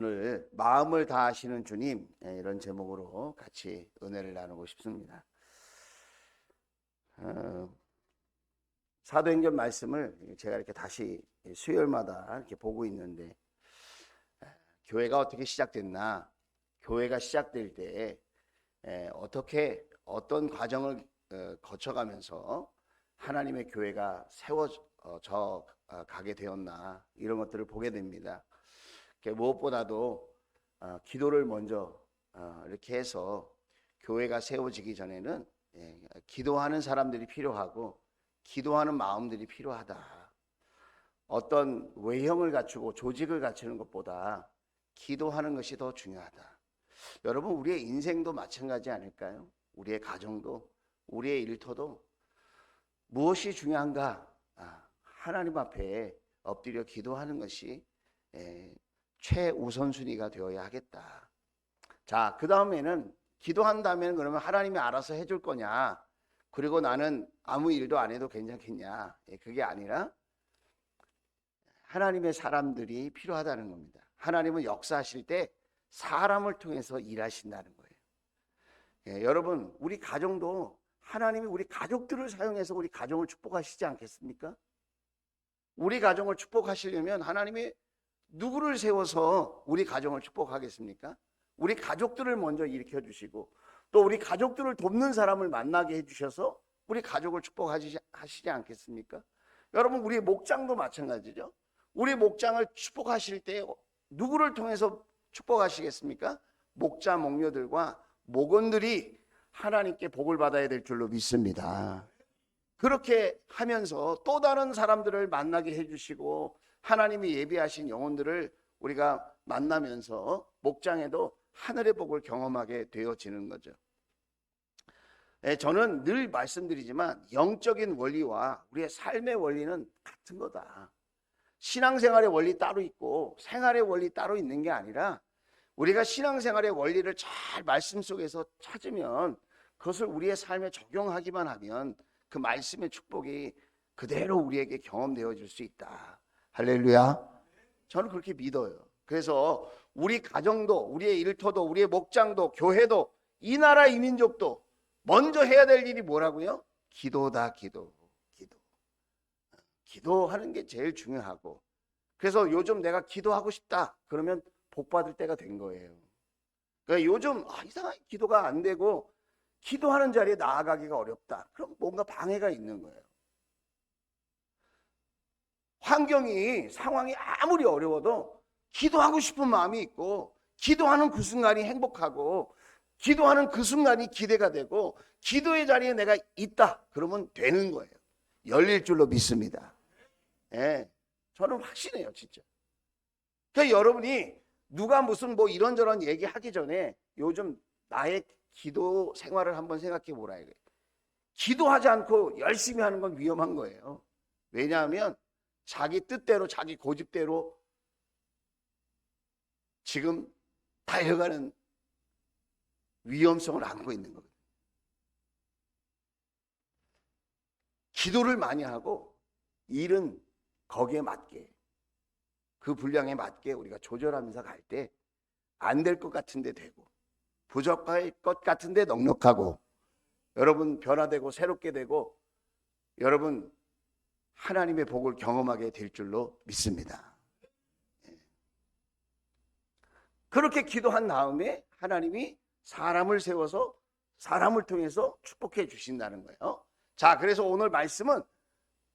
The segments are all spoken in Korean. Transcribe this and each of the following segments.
오늘 마음을 다하시는 주님, 이런 제목으로 같이 은혜를 나누고 싶습니다. 사도행전 말씀을 제가 이렇게 다시 수요일마다 이렇게 보고 있는데, 교회가 어떻게 시작됐나, 교회가 시작될 때 어떻게 어떤 과정을 거쳐가면서 하나님의 교회가 세워져 가게 되었나, 이런 것들을 보게 됩니다. 무엇보다도 기도를 먼저 이렇게 해서 교회가 세워지기 전에는 기도하는 사람들이 필요하고 기도하는 마음들이 필요하다. 어떤 외형을 갖추고 조직을 갖추는 것보다 기도하는 것이 더 중요하다. 여러분, 우리의 인생도 마찬가지 아닐까요? 우리의 가정도, 우리의 일터도 무엇이 중요한가? 하나님 앞에 엎드려 기도하는 것이 최우선순위가 되어야 하겠다. 자, 그 다음에는 기도한다면 그러면 하나님이 알아서 해줄 거냐, 그리고 나는 아무 일도 안 해도 괜찮겠냐, 그게 아니라 하나님의 사람들이 필요하다는 겁니다. 하나님은 역사하실 때 사람을 통해서 일하신다는 거예요. 여러분, 우리 가정도 하나님이 우리 가족들을 사용해서 우리 가정을 축복하시지 않겠습니까? 우리 가정을 축복하시려면 하나님이 누구를 세워서 우리 가정을 축복하겠습니까? 우리 가족들을 먼저 일으켜 주시고 또 우리 가족들을 돕는 사람을 만나게 해주셔서 우리 가족을 축복하시지 않겠습니까? 여러분, 우리 목장도 마찬가지죠. 우리 목장을 축복하실 때 누구를 통해서 축복하시겠습니까? 목자 목녀들과 목원들이 하나님께 복을 받아야 될 줄로 믿습니다. 그렇게 하면서 또 다른 사람들을 만나게 해주시고 하나님이 예비하신 영혼들을 우리가 만나면서 목장에도 하늘의 복을 경험하게 되어지는 거죠. 저는 늘 말씀드리지만 영적인 원리와 우리의 삶의 원리는 같은 거다. 신앙생활의 원리 따로 있고 생활의 원리 따로 있는 게 아니라 우리가 신앙생활의 원리를 잘 말씀 속에서 찾으면 그것을 우리의 삶에 적용하기만 하면 그 말씀의 축복이 그대로 우리에게 경험되어질 수 있다. 할렐루야. 저는 그렇게 믿어요. 그래서 우리 가정도, 우리의 일터도, 우리의 목장도, 교회도, 이 나라 이 민족도 먼저 해야 될 일이 뭐라고요? 기도다. 기도하는 게 제일 중요하고, 그래서 요즘 내가 기도하고 싶다 그러면 복 받을 때가 된 거예요. 그러니까 요즘 이상하게 기도가 안 되고 기도하는 자리에 나아가기가 어렵다. 그럼 뭔가 방해가 있는 거예요. 상황이 아무리 어려워도 기도하고 싶은 마음이 있고 기도하는 그 순간이 행복하고 기도하는 그 순간이 기대가 되고 기도의 자리에 내가 있다 그러면 되는 거예요. 열릴 줄로 믿습니다. 저는 확신해요, 진짜. 그러니까 여러분이 누가 무슨 이런저런 얘기하기 전에 요즘 나의 기도 생활을 한번 생각해 보라 이거예요. 기도하지 않고 열심히 하는 건 위험한 거예요. 왜냐하면 자기 뜻대로 자기 고집대로 지금 달려가는 위험성을 안고 있는 거거든요. 기도를 많이 하고 일은 거기에 맞게, 그 분량에 맞게 우리가 조절하면서 갈 때 안 될 것 같은데 되고 부족할 것 같은데 넉넉하고 여러분 변화되고 새롭게 되고 여러분 하나님의 복을 경험하게 될 줄로 믿습니다. 그렇게 기도한 다음에 하나님이 사람을 세워서 사람을 통해서 축복해 주신다는 거예요. 자, 그래서 오늘 말씀은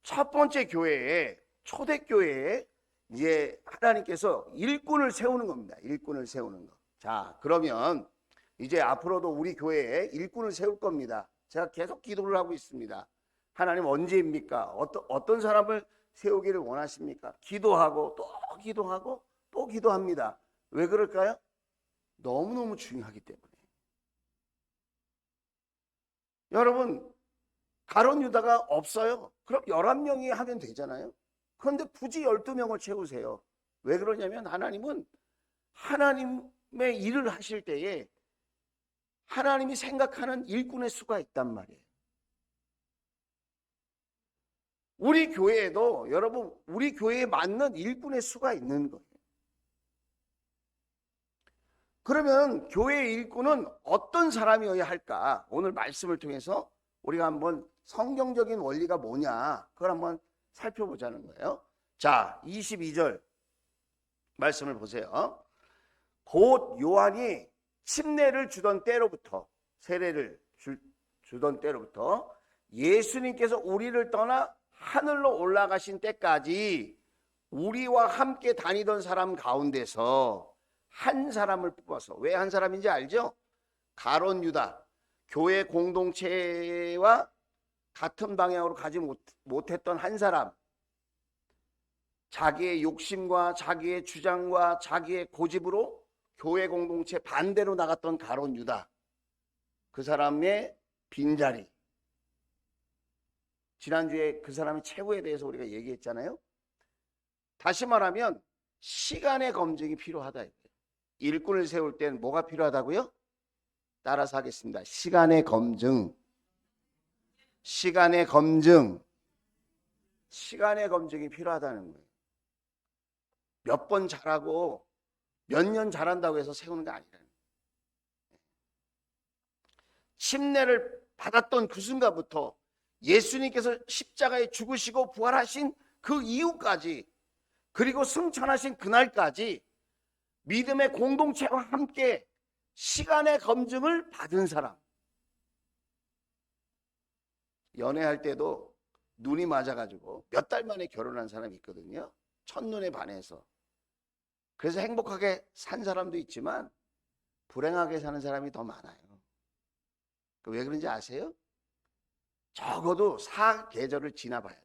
첫 번째 교회에, 초대교회에 이제 하나님께서 일꾼을 세우는 겁니다. 일꾼을 세우는 거. 자, 그러면 이제 앞으로도 우리 교회에 일꾼을 세울 겁니다. 제가 계속 기도를 하고 있습니다. 하나님 언제입니까? 어떤 사람을 세우기를 원하십니까? 기도하고 또 기도하고 또 기도합니다. 왜 그럴까요? 너무너무 중요하기 때문에. 여러분, 가룟 유다가 없어요. 그럼 11명이 하면 되잖아요. 그런데 굳이 12명을 채우세요. 왜 그러냐면 하나님은 하나님의 일을 하실 때에 하나님이 생각하는 일꾼의 수가 있단 말이에요. 우리 교회에도 여러분 우리 교회에 맞는 일꾼의 수가 있는 거예요. 그러면 교회의 일꾼은 어떤 사람이어야 할까? 오늘 말씀을 통해서 우리가 한번 성경적인 원리가 뭐냐, 그걸 한번 살펴보자는 거예요. 자, 22절 말씀을 보세요. 곧 요한이 침례를 주던 때로부터, 세례를 주던 때로부터 예수님께서 우리를 떠나 하늘로 올라가신 때까지 우리와 함께 다니던 사람 가운데서 한 사람을 뽑아서, 왜 한 사람인지 알죠? 가룟 유다, 교회 공동체와 같은 방향으로 가지 못했던 한 사람, 자기의 욕심과 자기의 주장과 자기의 고집으로 교회 공동체 반대로 나갔던 가룟 유다, 그 사람의 빈자리. 지난주에 그 사람의 최후에 대해서 우리가 얘기했잖아요. 다시 말하면 시간의 검증이 필요하다. 일꾼을 세울 때는 뭐가 필요하다고요? 따라서 하겠습니다. 시간의 검증. 시간의 검증. 시간의 검증이 필요하다는 거예요. 몇 번 잘하고 몇 년 잘한다고 해서 세우는 게 아니라는 거예요. 침례를 받았던 그 순간부터 예수님께서 십자가에 죽으시고 부활하신 그 이후까지, 그리고 승천하신 그날까지 믿음의 공동체와 함께 시간의 검증을 받은 사람. 연애할 때도 눈이 맞아가지고 몇 달 만에 결혼한 사람이 있거든요. 첫눈에 반해서. 그래서 행복하게 산 사람도 있지만 불행하게 사는 사람이 더 많아요. 왜 그런지 아세요? 적어도 4계절을 지나봐야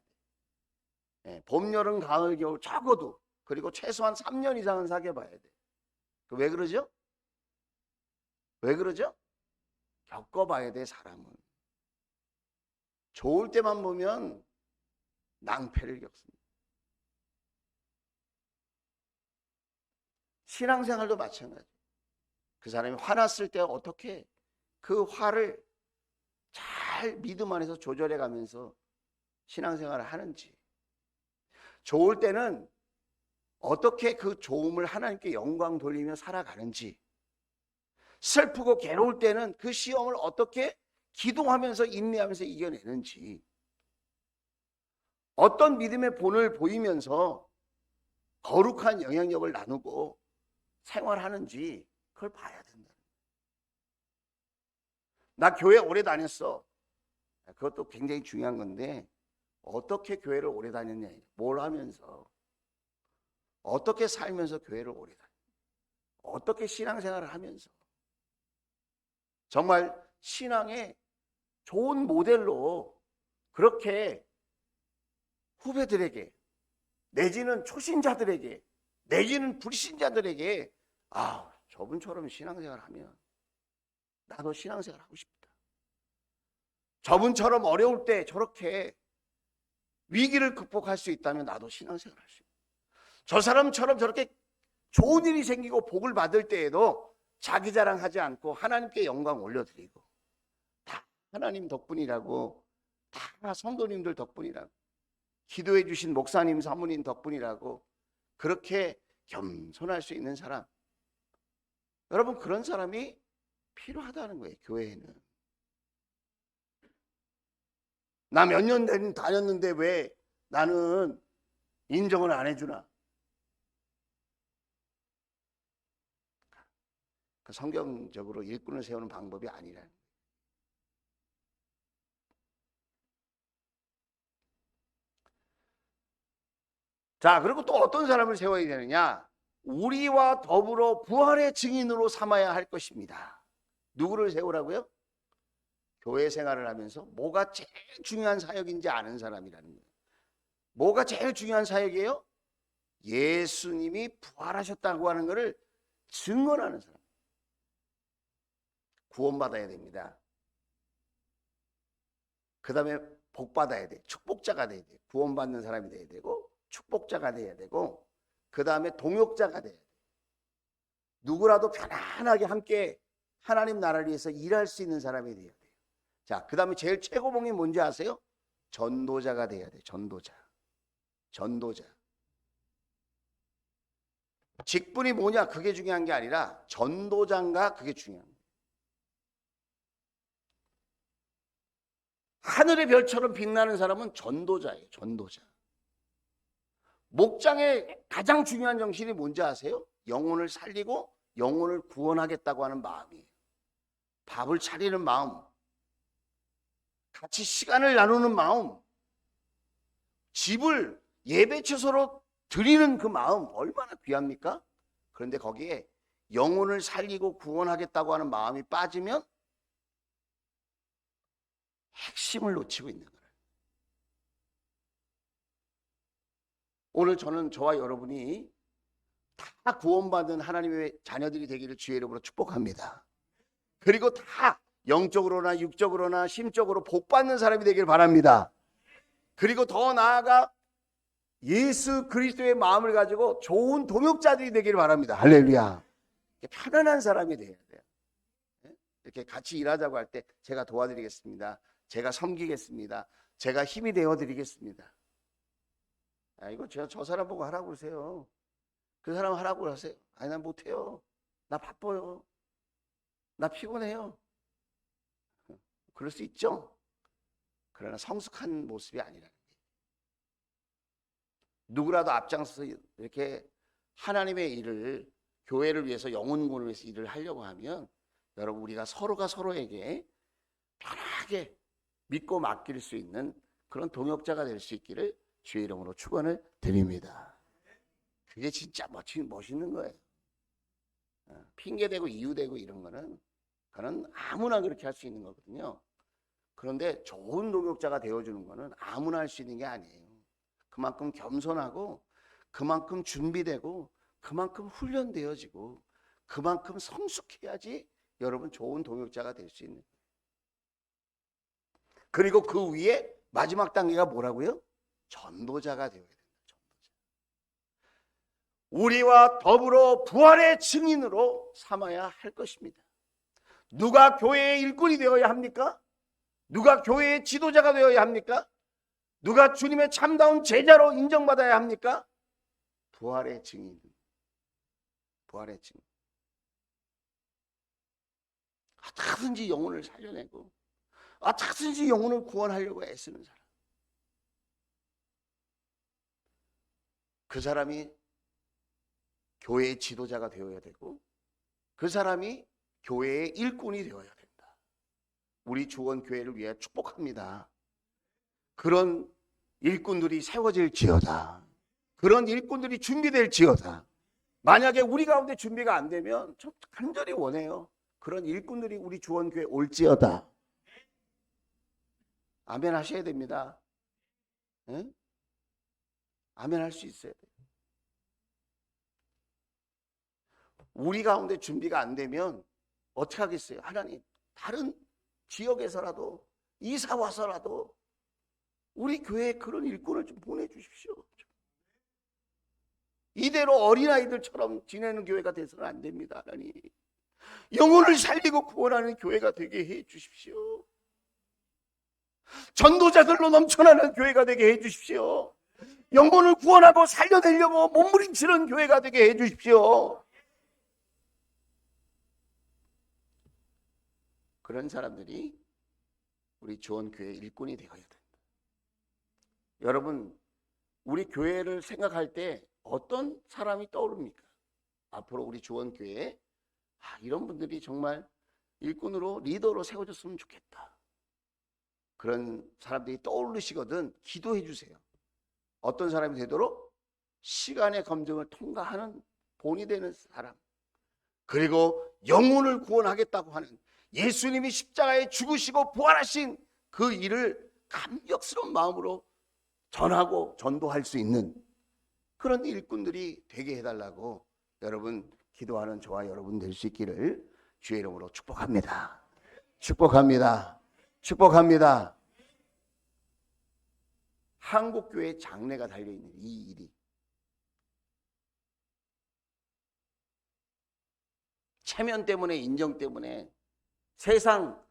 돼. 봄, 여름, 가을, 겨울 적어도, 그리고 최소한 3년 이상은 사귀어봐야 돼. 왜 그러죠? 왜 그러죠? 겪어봐야 돼, 사람은. 좋을 때만 보면 낭패를 겪습니다. 신앙생활도 마찬가지. 그 사람이 화났을 때 어떻게 그 화를 잘 믿음 안에서 조절해 가면서 신앙생활을 하는지, 좋을 때는 어떻게 그 좋음을 하나님께 영광 돌리며 살아가는지, 슬프고 괴로울 때는 그 시험을 어떻게 기도하면서 인내하면서 이겨내는지, 어떤 믿음의 본을 보이면서 거룩한 영향력을 나누고 생활하는지, 그걸 봐야 된다. 나 교회 오래 다녔어. 그것도 굉장히 중요한 건데, 어떻게 교회를 오래 다녔냐, 뭘 하면서, 어떻게 살면서 교회를 오래 다녔냐, 어떻게 신앙생활을 하면서. 정말 신앙의 좋은 모델로 그렇게 후배들에게, 내지는 초신자들에게, 내지는 불신자들에게, 아, 저분처럼 신앙생활을 하면 나도 신앙생활 하고 싶다. 저분처럼 어려울 때 저렇게 위기를 극복할 수 있다면 나도 신앙생활 할 수 있다. 저 사람처럼 저렇게 좋은 일이 생기고 복을 받을 때에도 자기 자랑하지 않고 하나님께 영광 올려드리고, 다 하나님 덕분이라고, 다 성도님들 덕분이라고, 기도해 주신 목사님, 사모님 덕분이라고, 그렇게 겸손할 수 있는 사람, 여러분, 그런 사람이 필요하다는 거예요. 교회에는. 나 몇 년 다녔는데 왜 나는 인정을 안 해주나? 그 성경적으로 일꾼을 세우는 방법이 아니라는 거예요. 자, 그리고 또 어떤 사람을 세워야 되느냐? 우리와 더불어 부활의 증인으로 삼아야 할 것입니다. 누구를 세우라고요? 교회 생활을 하면서 뭐가 제일 중요한 사역인지 아는 사람이라는 거예요. 뭐가 제일 중요한 사역이에요? 예수님이 부활하셨다고 하는 것을 증언하는 사람. 구원받아야 됩니다. 그 다음에 복받아야 돼. 축복자가 돼야 돼. 구원받는 사람이 돼야 되고, 축복자가 돼야 되고, 그 다음에 동역자가 돼야 돼. 누구라도 편안하게 함께 하나님 나라를 위해서 일할 수 있는 사람이 돼야 돼요. 자, 그 다음에 제일 최고봉이 뭔지 아세요? 전도자가 돼야 돼. 전도자. 전도자. 직분이 뭐냐 그게 중요한 게 아니라 전도자인가 그게 중요한 거예요. 하늘의 별처럼 빛나는 사람은 전도자예요. 전도자. 목장의 가장 중요한 정신이 뭔지 아세요? 영혼을 살리고 영혼을 구원하겠다고 하는 마음이에요. 밥을 차리는 마음, 같이 시간을 나누는 마음, 집을 예배처소로 드리는 그 마음 얼마나 귀합니까? 그런데 거기에 영혼을 살리고 구원하겠다고 하는 마음이 빠지면 핵심을 놓치고 있는 거예요. 오늘 저와 여러분이 다 구원받은 하나님의 자녀들이 되기를 주의 이름으로 축복합니다. 그리고 다 영적으로나 육적으로나 심적으로 복받는 사람이 되기를 바랍니다. 그리고 더 나아가 예수 그리스도의 마음을 가지고 좋은 동역자들이 되기를 바랍니다. 할렐루야. 편안한 사람이 돼야 돼요. 이렇게 같이 일하자고 할 때 제가 도와드리겠습니다. 제가 섬기겠습니다. 제가 힘이 되어드리겠습니다. 이거 저 사람 보고 하라고 그러세요. 그 사람 하라고 하세요. 아니 난 못해요. 나 바빠요. 나 피곤해요. 그럴 수 있죠. 그러나 성숙한 모습이 아니라는 거예요. 누구라도 앞장서서 이렇게 하나님의 일을, 교회를 위해서, 영혼군을 위해서 일을 하려고 하면 여러분 우리가 서로가 서로에게 편하게 믿고 맡길 수 있는 그런 동역자가 될 수 있기를 주의 이름으로 축원을 드립니다. 그게 진짜 멋있는 거예요. 핑계대고 이유대고 이런 거는 그건 아무나 그렇게 할 수 있는 거거든요. 그런데 좋은 동역자가 되어주는 거는 아무나 할 수 있는 게 아니에요. 그만큼 겸손하고 그만큼 준비되고 그만큼 훈련되어지고 그만큼 성숙해야지 여러분 좋은 동역자가 될 수 있는 거예요. 그리고 그 위에 마지막 단계가 뭐라고요? 전도자가 되어야 된다. 전도자. 우리와 더불어 부활의 증인으로 삼아야 할 것입니다. 누가 교회의 일꾼이 되어야 합니까? 누가 교회의 지도자가 되어야 합니까? 누가 주님의 참다운 제자로 인정받아야 합니까? 부활의 증인. 부활의 증인. 어떻게든지 영혼을 살려내고 어떻게든지 영혼을 구원하려고 애쓰는 사람. 그 사람이 교회의 지도자가 되어야 되고 그 사람이 교회의 일꾼이 되어야 된다. 우리 주원교회를 위해 축복합니다. 그런 일꾼들이 세워질지어다. 그런 일꾼들이 준비될지어다. 만약에 우리 가운데 준비가 안 되면 좀 간절히 원해요. 그런 일꾼들이 우리 주원교회에 올지어다. 아멘 하셔야 됩니다. 네? 아멘 할 수 있어야 돼요. 우리 가운데 준비가 안 되면 어떻게 하겠어요? 하나님, 다른 지역에서라도 이사 와서라도 우리 교회에 그런 일꾼을 좀 보내주십시오. 이대로 어린아이들처럼 지내는 교회가 돼서는 안 됩니다. 하나님, 영혼을 살리고 구원하는 교회가 되게 해 주십시오. 전도자들로 넘쳐나는 교회가 되게 해 주십시오. 영혼을 구원하고 살려내려고 몸부림치는 교회가 되게 해 주십시오. 그런 사람들이 우리 주원교회 일꾼이 되어야 된다. 여러분, 우리 교회를 생각할 때 어떤 사람이 떠오릅니까? 앞으로 우리 주원교회에 이런 분들이 정말 일꾼으로 리더로 세워졌으면 좋겠다. 그런 사람들이 떠오르시거든 기도해 주세요. 어떤 사람이 되도록 시간의 검증을 통과하는 본이 되는 사람, 그리고 영혼을 구원하겠다고 하는 예수님이 십자가에 죽으시고 부활하신 그 일을 감격스러운 마음으로 전하고 전도할 수 있는 그런 일꾼들이 되게 해달라고 여러분 기도하는 저와 여러분 될 수 있기를 주의 이름으로 축복합니다. 축복합니다. 축복합니다. 한국교회 장래가 달려있는 이 일이 체면 때문에, 인정 때문에, 세상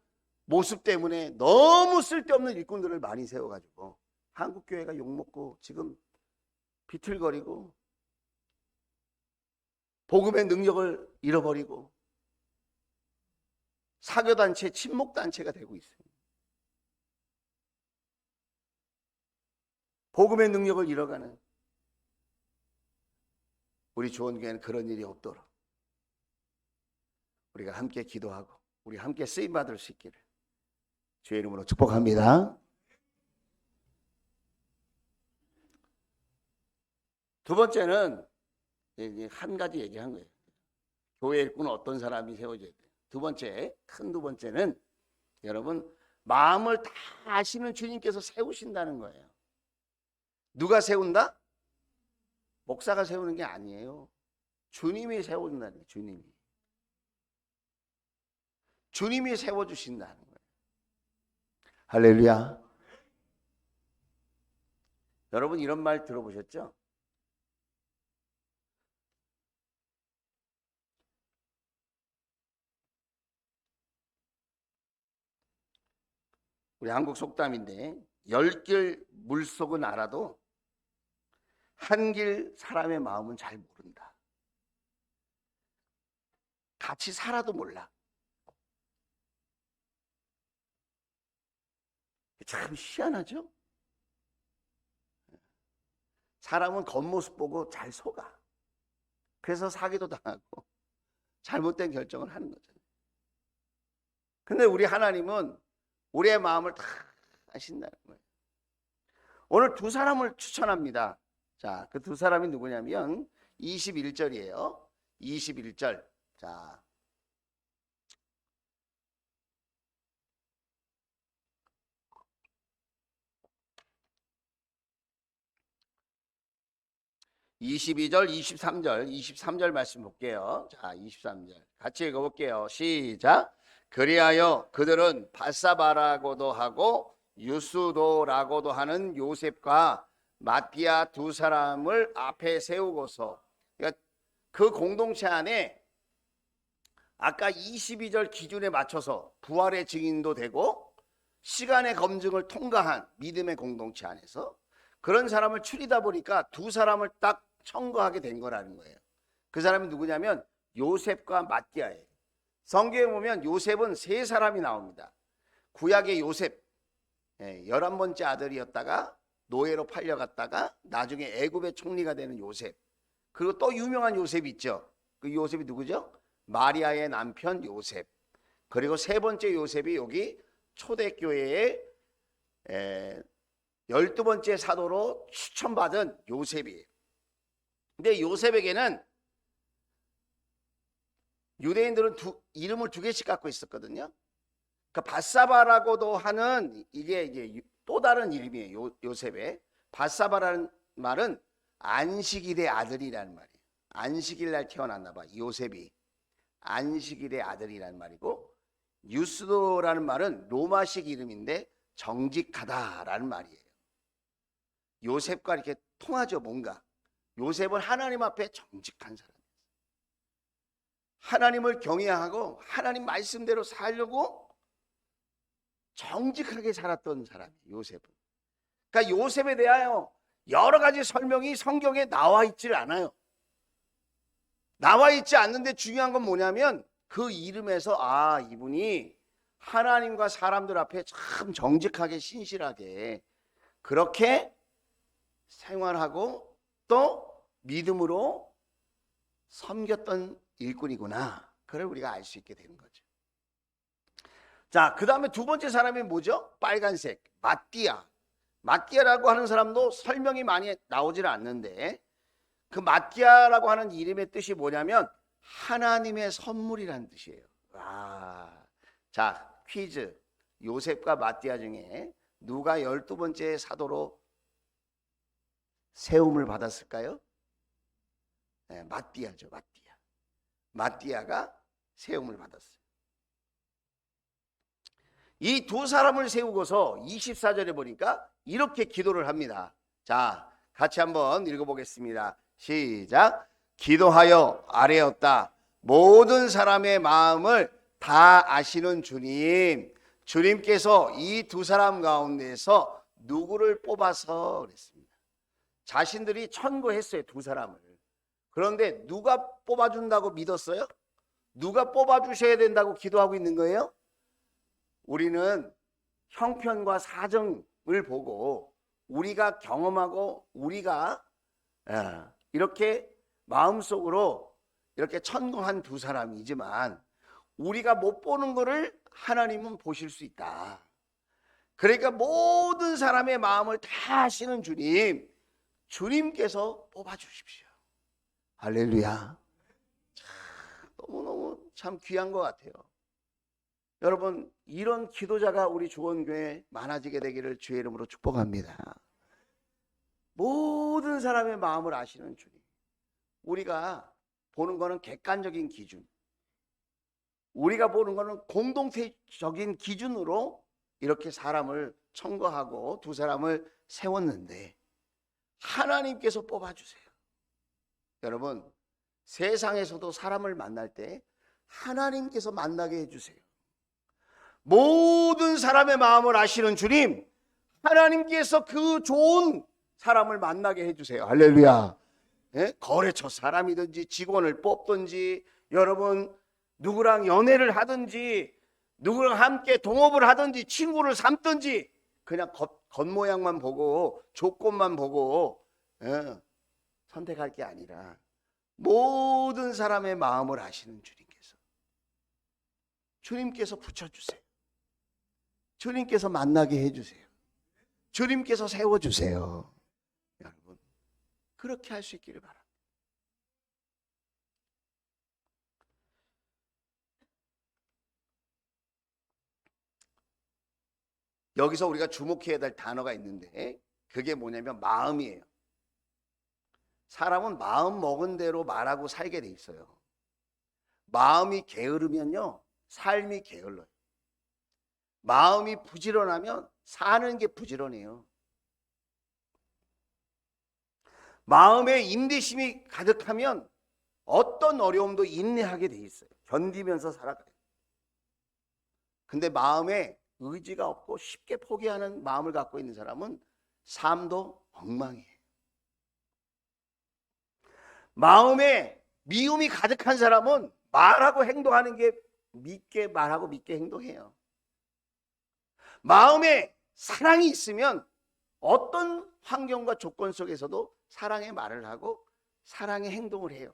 모습 때문에 너무 쓸데없는 일꾼들을 많이 세워가지고 한국교회가 욕먹고 지금 비틀거리고 복음의 능력을 잃어버리고 사교단체, 친목단체가 되고 있어요. 복음의 능력을 잃어가는 우리 조원교회는 그런 일이 없도록 우리가 함께 기도하고 우리 함께 쓰임받을 수 있기를 주의 이름으로 축복합니다. 두 번째는 한 가지 얘기한 거예요. 교회 일꾼은 어떤 사람이 세워져야 돼요. 두 번째는 여러분 마음을 다 아시는 주님께서 세우신다는 거예요. 누가 세운다? 목사가 세우는 게 아니에요. 주님이 세운다는 거예요. 주님이 세워주신다는 거예요. 할렐루야. 여러분 이런 말 들어보셨죠? 우리 한국 속담인데 10길 물속은 알아도 한 길 사람의 마음은 잘 모른다. 같이 살아도 몰라. 참 희한하죠? 사람은 겉모습 보고 잘 속아. 그래서 사기도 당하고 잘못된 결정을 하는 거잖아요. 근데 우리 하나님은 우리의 마음을 다 아신다는 거예요. 오늘 두 사람을 추천합니다. 자, 그 두 사람이 누구냐면 21절이에요. 21절. 자, (22절) (23절) 말씀 볼게요. 자, 23절 같이 읽어볼게요. 시작. 그리하여 그들은 바사바라고도 하고 유스도라고도 하는 요셉과 마띠아 두 사람을 앞에 세우고서, 그러니까 그 공동체 안에 아까 22절 기준에 맞춰서 부활의 증인도 되고 시간의 검증을 통과한 믿음의 공동체 안에서 그런 사람을 추리다 보니까 두 사람을 딱 청거하게 된 거라는 거예요. 그 사람이 누구냐면 요셉과 마띠아예요. 성경에 보면 요셉은 세 사람이 나옵니다. 구약의 요셉, 11번째 아들이었다가 노예로 팔려갔다가 나중에 애굽의 총리가 되는 요셉. 그리고 또 유명한 요셉이 있죠. 그 요셉이 누구죠? 마리아의 남편 요셉. 그리고 세 번째 요셉이 여기 초대교회의 12번째 사도로 추천받은 요셉이에요. 근데 요셉에게는 유대인들은 이름을 두 개씩 갖고 있었거든요. 그러니까 바사바라고도 하는 이게 또 다른 이름이에요. 요셉의 바사바라는 말은 안식일의 아들이라는 말이에요. 안식일 날 태어났나 봐. 요셉이 안식일의 아들이라는 말이고, 유스도라는 말은 로마식 이름인데 정직하다라는 말이에요. 요셉과 이렇게 통하죠. 뭔가 요셉은 하나님 앞에 정직한 사람, 하나님을 경외하고 하나님 말씀대로 살려고 정직하게 살았던 사람이에요. 요셉은. 그러니까 요셉에 대하여 여러 가지 설명이 성경에 나와 있질 않아요. 나와 있지 않는데 중요한 건 뭐냐면 그 이름에서 이분이 하나님과 사람들 앞에 참 정직하게 신실하게 그렇게 생활하고 또 믿음으로 섬겼던 일꾼이구나. 그걸 우리가 알 수 있게 되는 거죠. 자, 그 다음에 두 번째 사람이 뭐죠? 빨간색 마띠아. 마띠아라고 하는 사람도 설명이 많이 나오질 않는데, 그 마띠아라고 하는 이름의 뜻이 뭐냐면 하나님의 선물이라는 뜻이에요. 자, 퀴즈. 요셉과 마띠아 중에 누가 12번째 사도로 세움을 받았을까요? 네, 마띠아죠. 마띠아가 세움을 받았어요. 이 두 사람을 세우고서 24절에 보니까 이렇게 기도를 합니다. 자, 같이 한번 읽어보겠습니다. 시작. 기도하여 아뢰었다. 모든 사람의 마음을 다 아시는 주님, 주님께서 이 두 사람 가운데서 누구를 뽑아서 그랬습니다. 자신들이 천거했어요. 두 사람을. 그런데 누가 뽑아준다고 믿었어요? 누가 뽑아주셔야 된다고 기도하고 있는 거예요? 우리는 형편과 사정을 보고 우리가 경험하고 우리가 이렇게 마음속으로 이렇게 천공한 두 사람이지만 우리가 못 보는 거를 하나님은 보실 수 있다. 그러니까 모든 사람의 마음을 다 아시는 주님, 주님께서 뽑아주십시오. 할렐루야. 너무너무 참 귀한 것 같아요. 여러분, 이런 기도자가 우리 주원교회에 많아지게 되기를 주의 이름으로 축복합니다. 모든 사람의 마음을 아시는 주님. 우리가 보는 거는 객관적인 기준, 우리가 보는 거는 공동체적인 기준으로 이렇게 사람을 청거하고 두 사람을 세웠는데 하나님께서 뽑아주세요. 여러분, 세상에서도 사람을 만날 때 하나님께서 만나게 해주세요. 모든 사람의 마음을 아시는 주님, 하나님께서 그 좋은 사람을 만나게 해주세요. 할렐루야. 거래처 사람이든지 직원을 뽑든지, 여러분 누구랑 연애를 하든지, 누구랑 함께 동업을 하든지, 친구를 삼든지, 그냥 겉모양만 보고 조건만 보고 선택할 게 아니라 모든 사람의 마음을 아시는 주님께서 붙여주세요. 주님께서 만나게 해주세요. 주님께서 세워주세요. 여러분, 그렇게 할 수 있기를 바랍니다. 여기서 우리가 주목해야 될 단어가 있는데 그게 뭐냐면 마음이에요. 사람은 마음 먹은 대로 말하고 살게 돼 있어요. 마음이 게으르면요, 삶이 게을러요. 마음이 부지런하면 사는 게 부지런해요. 마음에 인내심이 가득하면 어떤 어려움도 인내하게 돼 있어요. 견디면서 살아가요. 근데 마음에 의지가 없고 쉽게 포기하는 마음을 갖고 있는 사람은 삶도 엉망이에요. 마음에 미움이 가득한 사람은 말하고 행동하는 게 믿게 말하고 믿게 행동해요. 마음에 사랑이 있으면 어떤 환경과 조건 속에서도 사랑의 말을 하고 사랑의 행동을 해요.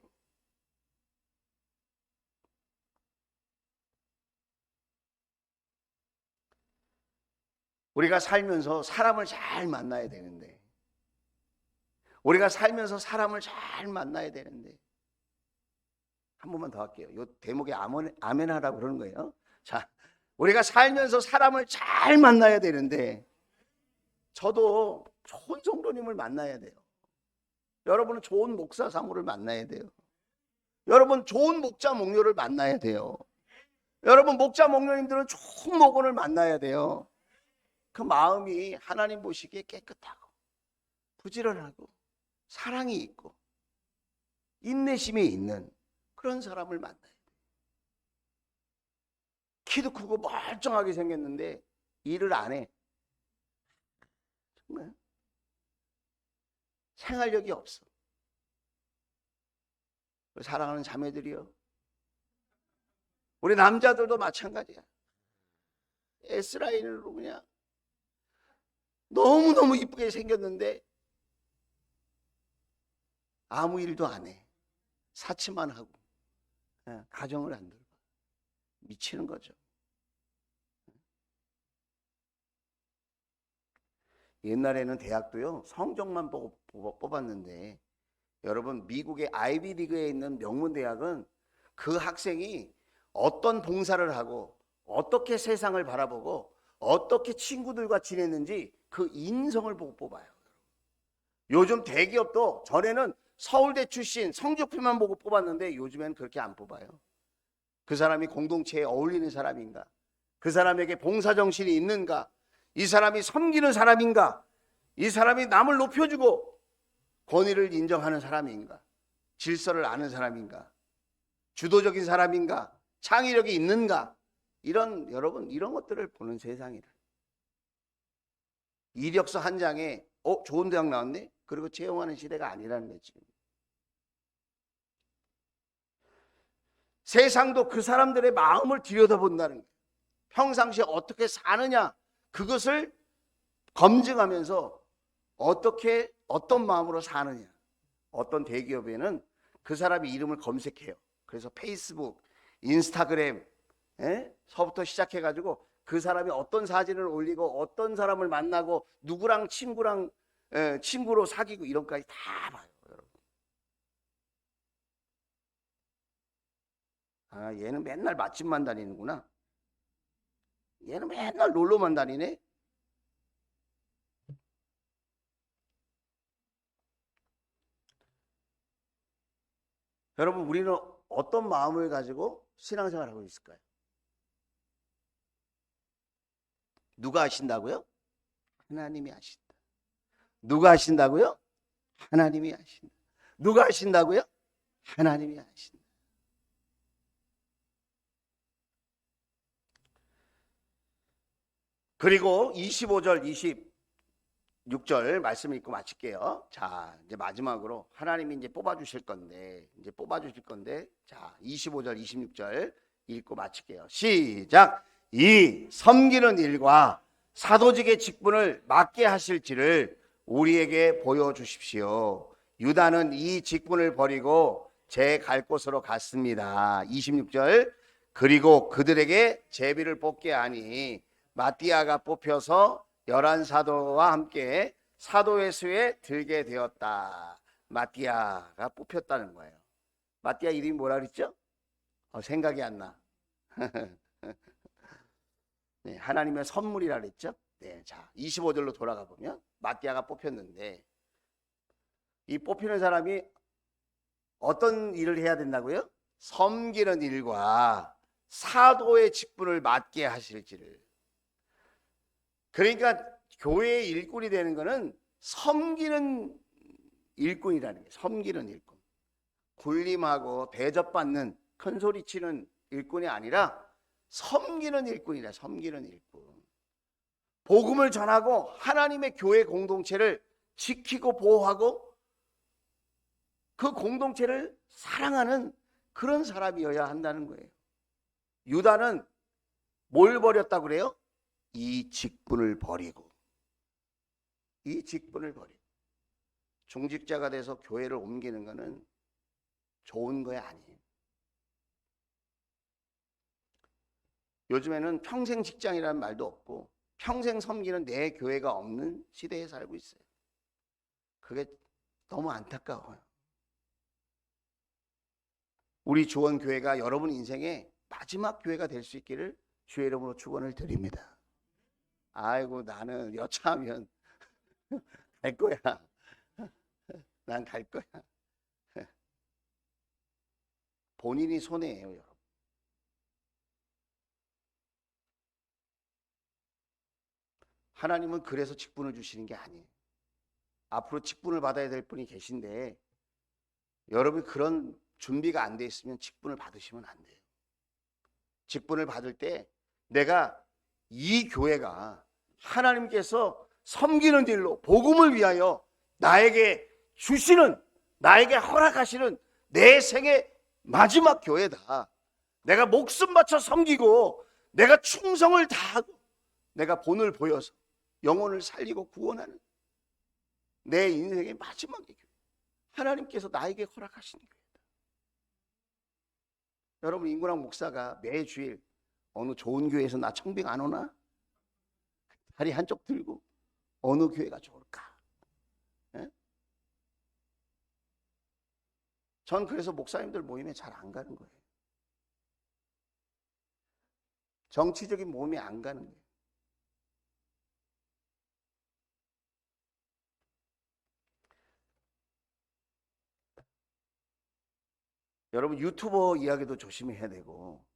우리가 살면서 사람을 잘 만나야 되는데, 우리가 살면서 사람을 잘 만나야 되는데, 한 번만 더 할게요. 이 대목에 아멘 하라고 그러는 거예요. 자, 우리가 살면서 사람을 잘 만나야 되는데, 저도 좋은 성도님을 만나야 돼요. 여러분은 좋은 목사 사모를 만나야 돼요. 여러분 좋은 목자 목녀를 만나야 돼요. 여러분 목자 목녀님들은 좋은 목원을 만나야 돼요. 그 마음이 하나님 보시기에 깨끗하고 부지런하고 사랑이 있고 인내심이 있는 그런 사람을 만나야 돼요. 키도 크고 멀쩡하게 생겼는데 일을 안 해. 정말 생활력이 없어. 사랑하는 자매들이요, 우리 남자들도 마찬가지야. S라인으로 그냥 너무너무 이쁘게 생겼는데 아무 일도 안 해. 사치만 하고 가정을 안 돌봐. 미치는 거죠. 옛날에는 대학도요, 성적만 보고 뽑았는데 여러분 미국의 아이비리그에 있는 명문 대학은 그 학생이 어떤 봉사를 하고 어떻게 세상을 바라보고 어떻게 친구들과 지냈는지 그 인성을 보고 뽑아요. 요즘 대기업도 전에는 서울대 출신 성적표만 보고 뽑았는데 요즘엔 그렇게 안 뽑아요. 그 사람이 공동체에 어울리는 사람인가, 그 사람에게 봉사정신이 있는가, 이 사람이 섬기는 사람인가, 이 사람이 남을 높여주고 권위를 인정하는 사람인가, 질서를 아는 사람인가, 주도적인 사람인가, 창의력이 있는가, 여러분 이런 것들을 보는 세상이라. 이력서 한 장에 좋은 대학 나왔네? 그리고 채용하는 시대가 아니라는 거지. 세상도 그 사람들의 마음을 들여다본다는 거예요. 평상시에 어떻게 사느냐, 그것을 검증하면서 어떤 마음으로 사느냐. 어떤 대기업에는 그 사람의 이름을 검색해요. 그래서 페이스북, 인스타그램 서부터 시작해가지고 그 사람이 어떤 사진을 올리고 어떤 사람을 만나고 누구랑 친구로 사귀고 이런 것까지 다 봐요, 여러분. 아, 얘는 맨날 맛집만 다니는구나. 얘는 맨날 놀러만 다니네. 여러분, 우리는 어떤 마음을 가지고 신앙생활을 하고 있을까요? 누가 하신다고요? 하나님이 하신다. 누가 하신다고요? 하나님이 하신다. 누가 하신다고요? 하나님이 하신다. 그리고 25절, 26절 말씀 읽고 마칠게요. 자, 이제 마지막으로 하나님이 이제 뽑아주실 건데, 자, 25절, 26절 읽고 마칠게요. 시작! 이 섬기는 일과 사도직의 직분을 맡게 하실지를 우리에게 보여주십시오. 유다는 이 직분을 버리고 제 갈 곳으로 갔습니다. 26절, 그리고 그들에게 제비를 뽑게 하니 마띠아가 뽑혀서 11사도와 함께 사도의 수에 들게 되었다. 마띠아가 뽑혔다는 거예요. 마띠아 이름이 뭐라 그랬죠? 생각이 안 나. 네, 하나님의 선물이라 그랬죠? 네, 자, 25절로 돌아가 보면 마띠아가 뽑혔는데, 이 뽑히는 사람이 어떤 일을 해야 된다고요? 섬기는 일과 사도의 직분을 맡게 하실지를. 그러니까 교회의 일꾼이 되는 것은 섬기는 일꾼이라는 거예요. 섬기는 일꾼. 군림하고 대접받는 큰소리치는 일꾼이 아니라 섬기는 일꾼이라. 섬기는 일꾼. 복음을 전하고 하나님의 교회 공동체를 지키고 보호하고 그 공동체를 사랑하는 그런 사람이어야 한다는 거예요. 유다는 뭘 버렸다고 그래요? 이 직분을 버리고. 이 직분을 버리고. 중직자가 돼서 교회를 옮기는 것은 좋은 거 아니에요. 요즘에는 평생 직장이라는 말도 없고 평생 섬기는 내 교회가 없는 시대에 살고 있어요. 그게 너무 안타까워요. 우리 주원교회가 여러분 인생의 마지막 교회가 될 수 있기를 주의 이름으로 축원을 드립니다. 아이고, 나는 여차하면 갈 거야. 난 갈 거야. 본인이 손해예요, 여러분. 하나님은 그래서 직분을 주시는 게 아니에요. 앞으로 직분을 받아야 될 분이 계신데 여러분이 그런 준비가 안 돼 있으면 직분을 받으시면 안 돼요. 직분을 받을 때 내가 이 교회가 하나님께서 섬기는 일로 복음을 위하여 나에게 주시는, 나에게 허락하시는 내 생의 마지막 교회다. 내가 목숨 바쳐 섬기고 내가 충성을 다하고 내가 본을 보여서 영혼을 살리고 구원하는 내 인생의 마지막의 교회. 하나님께서 나에게 허락하신 교회다. 여러분, 임구랑 목사가 매주일 어느 좋은 교회에서 나 청빙 안 오나? 다리 한쪽 들고 어느 교회가 좋을까? 예? 전 그래서 목사님들 모임에 잘 안 가는 거예요. 정치적인 모임에 안 가는 거예요. 여러분, 유튜버 이야기도 조심해야 되고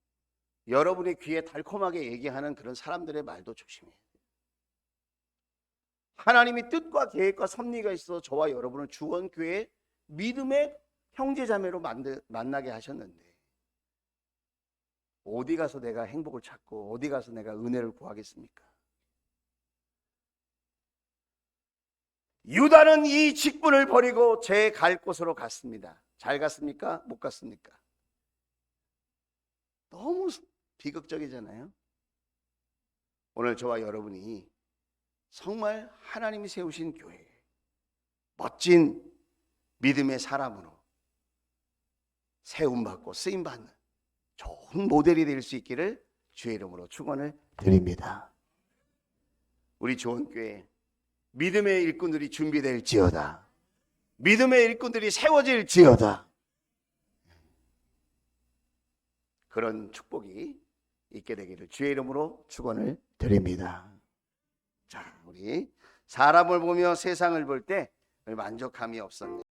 여러분의 귀에 달콤하게 얘기하는 그런 사람들의 말도 조심해야 돼요. 하나님이 뜻과 계획과 섭리가 있어 저와 여러분을 주원교회 믿음의 형제자매로 만나게 하셨는데 어디 가서 내가 행복을 찾고 어디 가서 내가 은혜를 구하겠습니까? 유다는 이 직분을 버리고 제 갈 곳으로 갔습니다. 잘 갔습니까? 못 갔습니까? 너무 비극적이잖아요. 오늘 저와 여러분이 정말 하나님이 세우신 교회, 멋진 믿음의 사람으로 세움받고 쓰임받는 좋은 모델이 될 수 있기를 주의 이름으로 축원을 드립니다. 우리 조원교회 믿음의 일꾼들이 준비될지어다. 믿음의 일꾼들이 세워질지어다. 그런 축복이 있게 되기를 주의 이름으로 축원을 드립니다. 자, 우리 사람을 보며 세상을 볼 때 만족함이 없었네.